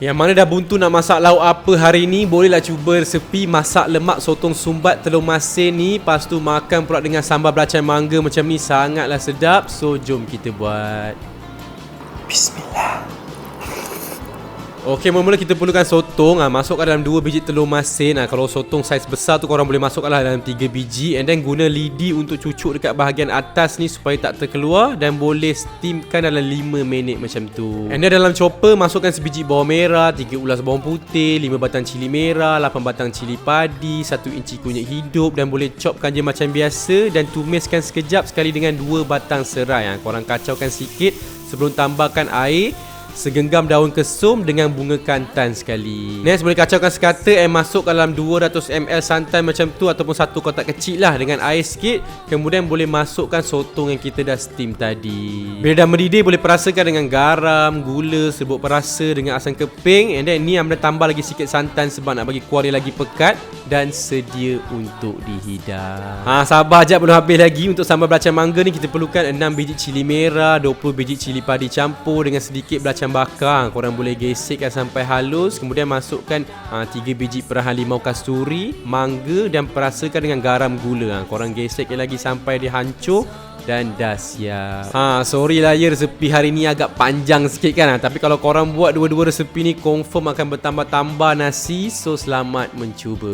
Yang mana dah buntu nak masak lauk apa hari ni, bolehlah cuba resepi masak lemak sotong sumbat telur masin ni. Lepas tu makan pula dengan sambal belacan mangga macam ni, sangatlah sedap. So jom kita buat. Bismillah. Okey, mula-mula kita perlukan sotong. Masukkan dalam 2 biji telur masin. Kalau sotong saiz besar tu korang boleh masukkan dalam 3 biji. And then guna lidi untuk cucuk dekat bahagian atas ni supaya tak terkeluar. Dan boleh steamkan dalam 5 minit macam tu. And then dalam chopper masukkan sebiji bawang merah, 3 ulas bawang putih, 5 batang cili merah, 8 batang cili padi, 1 inci kunyit hidup. Dan boleh chopkan je macam biasa. Dan tumiskan sekejap sekali dengan 2 batang serai. Korang kacaukan sikit sebelum tambahkan air, segenggam daun kesum dengan bunga kantan sekali. Next, boleh kacaukan sekata and masuk dalam 200 ml santan macam tu ataupun satu kotak kecil lah dengan air sikit. Kemudian boleh masukkan sotong yang kita dah steam tadi. Bila dah mendidih, boleh perasakan dengan garam, gula, serbuk perasa dengan asam keping. And then ni Amanda tambah lagi sikit santan sebab nak bagi kuah dia lagi pekat dan sedia untuk dihidang. Sabar jap, belum habis lagi. Untuk sambal belacan mangga ni kita perlukan 6 biji cili merah, 20 biji cili padi campur dengan sedikit belacan bakar. Korang boleh gesekkan sampai halus. Kemudian masukkan 3 biji perahan limau kasturi, mangga dan perasakan dengan garam gula. Korang gesekkan lagi sampai dia hancur dan dah siap. Sorry lah ya, resepi hari ni agak panjang sikit kan. Tapi kalau korang buat dua-dua resepi ni, confirm akan bertambah-tambah nasi. So selamat mencuba.